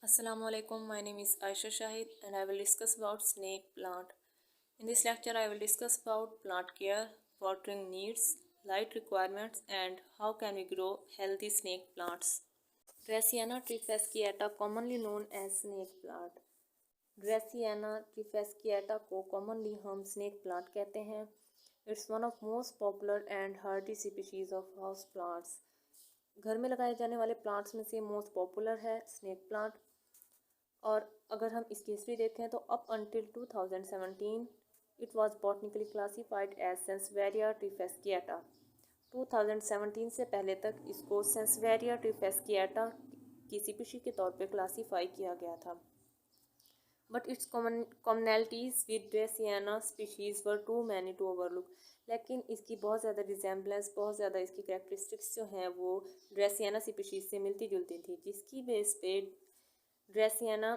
Assalamualaikum. My name is Aisha Shahid and I will discuss about snake plant. In this lecture I will discuss about plant care, watering needs, light requirements and how can we grow healthy snake plants. Dracaena trifasciata commonly known as snake plant. Dracaena trifasciata को commonly हम snake plant कहते हैं. It's one of most popular and hardy species of house plants. घर में लगाए जाने वाले plants में से मोस्ट पॉपुलर है स्नेक प्लांट. और अगर हम इसकी हिस्ट्री देखें तो up until 2017 it was botanically classified as sansevieria trifasciata. 2017 से पहले तक इसको सेंसवेरिया ट्रिफेस्किएटा की स्पीशीज के तौर पे क्लासीफाई किया गया था. But its commonalities with dracaena species were too many to overlook. लेकिन इसकी बहुत ज़्यादा रिजेंबलेंस, बहुत ज़्यादा इसकी कैरेक्टरिस्टिक्स जो हैं वो ड्रेसियाना स्पीशीज़ से मिलती जुलती थी, जिसकी बेस पे ड्रेसियाना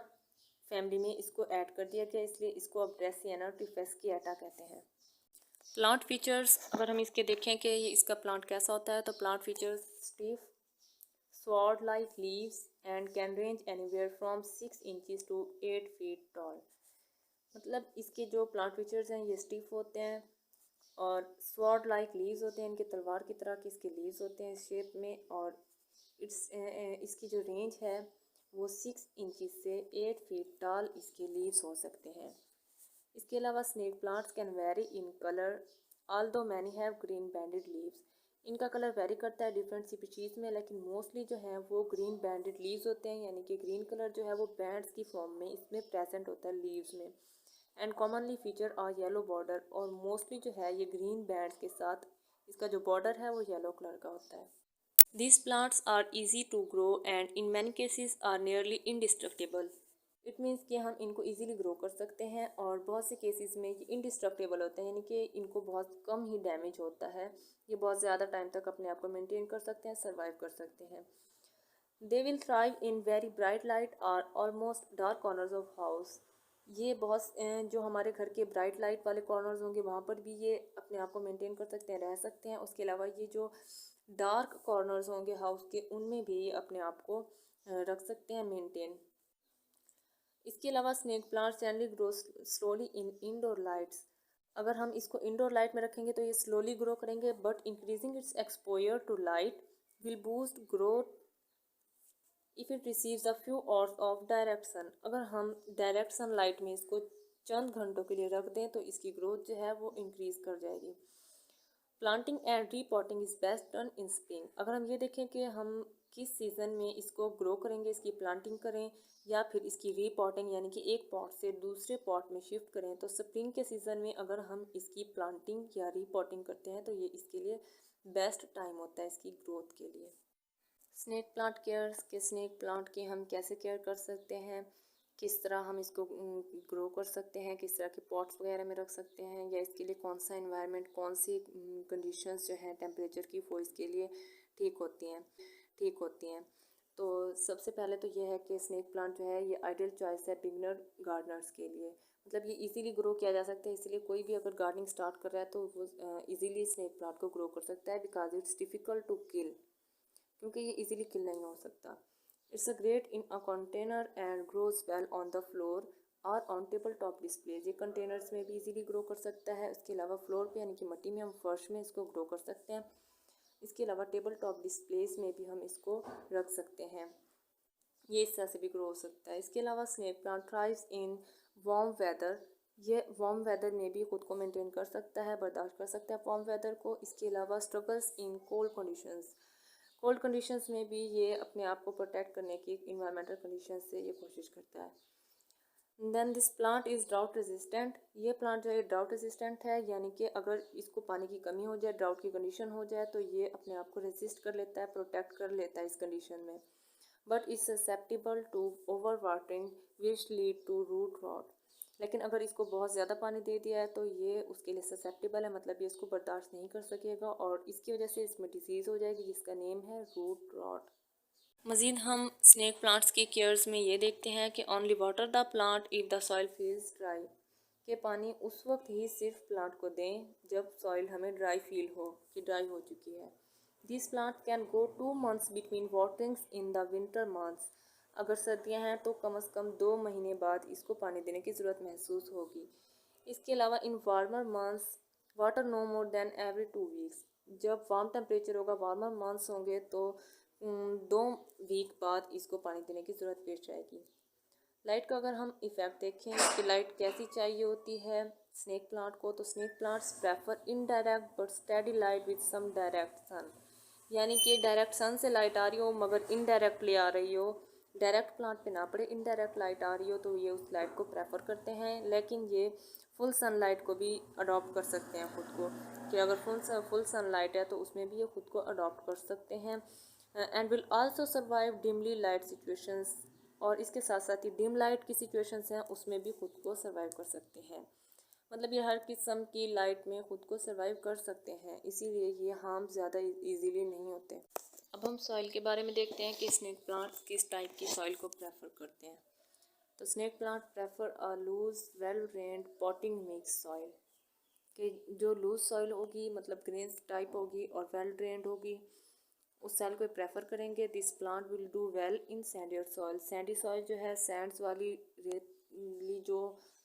फैमिली में इसको ऐड कर दिया गया, इसलिए इसको अब ड्रेसियाना ट्रिफेस्किएटा कहते हैं. प्लांट फीचर्स अगर हम इसके देखें कि ये इसका प्लांट कैसा होता है तो plant features stiff sword like leaves and can range anywhere from 6 inches to 8 feet tall. मतलब इसके जो प्लांट फीचर्स हैं ये स्टिफ होते हैं और स्वॉर्ड लाइक लीव्स होते हैं, इनके तलवार की तरह के इसके लीव्स होते हैं इस शेप में. और इसकी जो रेंज है वो 6 इंचेस से 8 फीट टॉल इसके लीव्स हो सकते हैं. इसके अलावा snake plants can vary in colour although many have green banded leaves. इनका कलर वेरी करता है डिफरेंट स्पीशीज़ में, लेकिन मोस्टली जो है वो ग्रीन बैंडेड लीव्स होते हैं, यानी कि ग्रीन कलर जो है वो बैंड्स की फॉर्म में इसमें प्रेजेंट होता है लीव्स में. And commonly feature a yellow border, और मोस्टली जो है ये ग्रीन बैंड्स के साथ इसका जो बॉर्डर है वो येलो कलर का होता है. These plants are easy to grow and in many cases are nearly indestructible. It means कि हम इनको इजीली ग्रो कर सकते हैं और बहुत से केसेस में ये इंडिस्ट्रक्टेबल होते हैं, यानी कि इनको बहुत कम ही डैमेज होता है. ये बहुत ज़्यादा टाइम तक अपने आप को मेंटेन कर सकते हैं, सर्वाइव कर सकते हैं. They will thrive in very bright light or almost dark corners of house. ये बहुत जो हमारे घर के ब्राइट लाइट वाले कॉर्नर्स होंगे वहाँ पर भी ये अपने आप को मेंटेन कर सकते हैं, रह सकते हैं. उसके अलावा ये जो डार्क कॉर्नर्स होंगे हाउस के उनमें भी ये अपने आप को रख सकते हैं मेंटेन. इसके अलावा snake plants generally grow slowly in indoor lights. अगर हम इसको इंडोर लाइट में रखेंगे तो ये स्लोली ग्रो करेंगे, but increasing its exposure to light will boost growth if it receives a few hours of direct sun. अगर हम डायरेक्ट सन लाइट में इसको चंद घंटों के लिए रख दें तो इसकी ग्रोथ जो है वो इंक्रीज़ कर जाएगी. Planting and repotting is best done in spring. अगर हम ये देखें कि हम किस सीज़न में इसको ग्रो करेंगे, इसकी प्लांटिंग करें या फिर इसकी रीपॉटिंग यानी कि एक पॉट से दूसरे पॉट में शिफ्ट करें, तो स्प्रिंग के सीज़न में अगर हम इसकी प्लांटिंग या रीपॉटिंग करते हैं तो ये इसके लिए बेस्ट टाइम होता है इसकी ग्रोथ के लिए. स्नेक प्लांट केयर के स्नेक प्लांट की हम कैसे केयर कर सकते हैं, किस तरह हम इसको ग्रो कर सकते हैं, किस तरह के पॉट्स वगैरह में रख सकते हैं, या इसके लिए कौन सा एनवायरनमेंट, कौन सी कंडीशंस जो है टेम्परेचर की वो इसके लिए ठीक होती हैं. तो सबसे पहले तो ये है कि स्नेक प्लांट जो है ये आइडियल चॉइस है बिगनर गार्डनर्स के लिए. मतलब ये इजीली ग्रो किया जा सकता है, इसलिए कोई भी अगर गार्डनिंग स्टार्ट कर रहा है तो वो इजीली स्नेक प्लांट को ग्रो कर सकता है, because it's difficult to kill, क्योंकि ये इजीली किल नहीं हो सकता. It's a great in a container and grows well on the floor और ऑन टेबल टॉप डिस्प्लेज. ये कंटेनर्स में भी इजीली ग्रो कर सकता है. उसके अलावा फ्लोर पे यानी कि मिट्टी में, हम फर्श में इसको ग्रो कर सकते हैं. इसके अलावा टेबल टॉप डिस्प्लेज में भी हम इसको रख सकते हैं, ये इस तरह से भी ग्रो हो सकता है. इसके अलावा snake plant thrives in warm weather. ये वार्म वेदर में भी खुद को मेंटेन कर सकता है, बर्दाश्त कर सकता है वार्म वेदर को. इसके अलावा struggles in cold conditions. Cold conditions में भी ये अपने आप को प्रोटेक्ट करने की इन्वायरमेंटल कंडीशंस से ये कोशिश करता है. Then this plant is drought resistant. ये प्लांट जो है ड्राउट रेजिस्टेंट है, यानी कि अगर इसको पानी की कमी हो जाए, ड्राउट की कंडीशन हो जाए तो ये अपने आप को रेजिस्ट कर लेता है, प्रोटेक्ट कर लेता है इस कंडीशन में. But is susceptible to over watering which lead to root rot. लेकिन अगर इसको बहुत ज़्यादा पानी दे दिया है तो ये उसके लिए ससेप्टिबल है, मतलब ये इसको बर्दाश्त नहीं कर सकेगा और इसकी वजह से इसमें डिजीज़ हो जाएगी जिसका नेम है रूट रॉट. मज़ीद हम स्नेक प्लांट्स की केयर्स में ये देखते हैं कि only water the plant if the soil feels dry. कि पानी उस वक्त ही सिर्फ प्लांट को दें जब सॉइल हमें ड्राई फील हो कि ड्राई हो चुकी है. This plant can go 2 months between waterings in the winter months. अगर सर्दियां हैं तो कम से कम 2 महीने बाद इसको पानी देने की ज़रूरत महसूस होगी। इसके अलावा in warmer months water no more than every 2 weeks. जब वार्म टेम्परेचर होगा, वार्मर मंथ्स होंगे तो 2 वीक बाद इसको पानी देने की ज़रूरत पेश आएगी। लाइट का अगर हम इफ़ेक्ट देखें कि लाइट कैसी चाहिए होती है स्नेक प्लांट को, तो snake plants prefer indirect but steady light with some direct sun. यानी कि डायरेक्ट सन से लाइट आ रही हो मगर इनडायरेक्टली आ रही हो, डायरेक्ट प्लांट पे ना पड़े, इनडायरेक्ट लाइट आ रही हो तो ये उस लाइट को प्रेफर करते हैं। लेकिन ये फुल सनलाइट को भी अडॉप्ट कर सकते हैं खुद को, कि अगर फुल सनलाइट है तो उसमें भी ये खुद को अडॉप्ट कर सकते हैं। And will also survive dimly light situations. और इसके साथ साथ ही डिम लाइट की सिचुएशंस हैं उसमें भी खुद को सर्वाइव कर सकते हैं। मतलब ये हर किस्म की लाइट में खुद को सर्वाइव कर सकते हैं, इसीलिए ये हार्म ज़्यादा इजीली नहीं होते। अब हम सॉइल के बारे में देखते हैं कि स्नेक प्लांट्स किस टाइप की सॉइल को प्रेफर करते हैं। तो snake plant prefer a loose well drained potting mix soil, कि जो लूज सॉइल होगी मतलब ग्रेन्स टाइप होगी और वेल ड्रेन्ड होगी, उस सॉइल को प्रेफर करेंगे। This plant will do well in sandier soil. Sandy soil जो है, सैंड्स वाली रेतली जो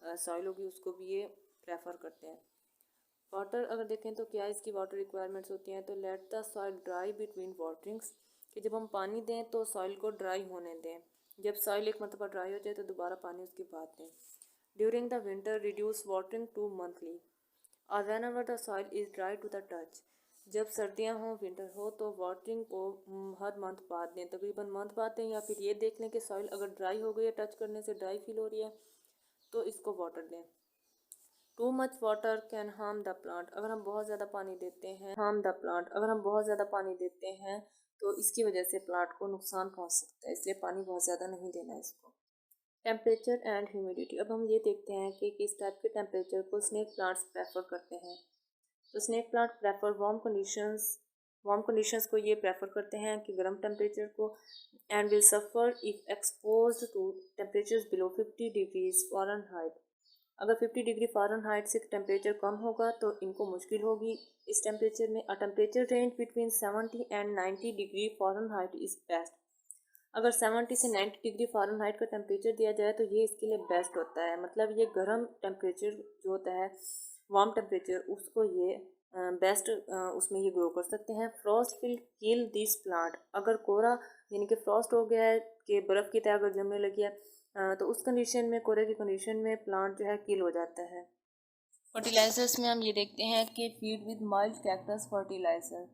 सॉइल होगी उसको भी ये प्रेफर करते हैं। वाटर अगर देखें तो क्या इसकी वाटर रिक्वायरमेंट्स होती हैं, तो let the soil dry between waterings, कि जब हम पानी दें तो सॉइल को ड्राई होने दें। जब सॉइल एक मरतबा ड्राई हो जाए तो दोबारा पानी उसके बाद दें। During the winter reduce watering to monthly और whenever the soil is dry to the touch. जब सर्दियां हों, विंटर हो, तो वाटरिंग को हर मंथ बाद दें, तकरीबन मंथ बाद दें। या फिर ये देख लें कि सॉइल अगर ड्राई हो गई है, टच करने से ड्राई फील हो रही है, तो इसको वाटर दें। Too much water can harm the plant. अगर हम बहुत ज़्यादा पानी देते हैं तो इसकी वजह से प्लांट को नुकसान पहुंच सकता है, इसलिए पानी बहुत ज़्यादा नहीं देना है इसको। Temperature and humidity. अब हम ये देखते हैं कि किस टाइप के टेम्परेचर को स्नेक प्लांट्स प्रेफर करते हैं। तो snake plant prefer warm conditions को ये प्रेफर करते हैं कि गर्म टेम्परेचर को, and will suffer if exposed to temperatures below 50 degrees Fahrenheit. अगर 50 डिग्री फ़ारेनहाइट से टेम्परेचर कम होगा तो इनको मुश्किल होगी इस टेम्परेचर में। अ temperature range between 70 and 90 degree Fahrenheit is best. अगर 70 से 90 डिग्री फ़ारेनहाइट का टेम्परेचर दिया जाए तो ये इसके लिए बेस्ट होता है। मतलब ये गर्म टेम्परेचर जो होता है, वार्म टेम्परेचर, उसको ये बेस्ट उसमें ये ग्रो कर सकते हैं। Frost will kill this plant. अगर कोहरा यानी कि फ्रॉस्ट हो गया है कि बर्फ़ की तरह अगर जमने लगी है, तो उस कंडीशन में, कोहरे की कंडीशन में प्लांट जो है किल हो जाता है। फर्टिलाइजर्स में हम ये देखते हैं कि feed with mild cactus fertilizer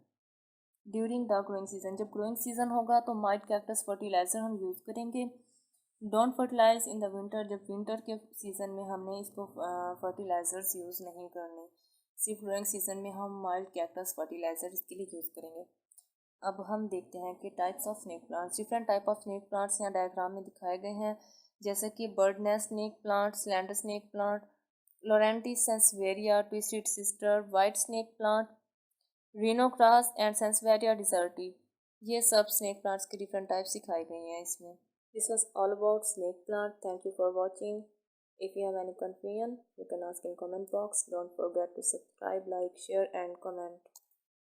during the growing season. जब ग्रोइंग सीजन होगा तो माइल्ड कैक्टस फर्टिलाइज़र हम यूज़ करेंगे। Don't fertilize in the winter. जब विंटर के सीज़न में हमने इसको फर्टिलाइज़र्स यूज़ नहीं करने, सिर्फ ग्रोइंग सीजन में हम माइल्ड कैक्टस फर्टिलाइज़र इसके लिए यूज़ करेंगे। अब हम देखते हैं कि types of snake plants. Different type of snake plants यहाँ डायग्राम में दिखाए गए हैं, जैसे कि bird nest snake plant, slender snake plant, laurentii sansevieria, twisted sister, white snake plant, rhino grass and sansevieria desertii. ये सब स्नेक प्लांट्स के डिफरेंट टाइप्स सिखाई गई हैं इसमें। This was all about snake plant. Thank you for watching. If you have any confusion, you can ask in comment box. Don't forget to subscribe, like, share and comment.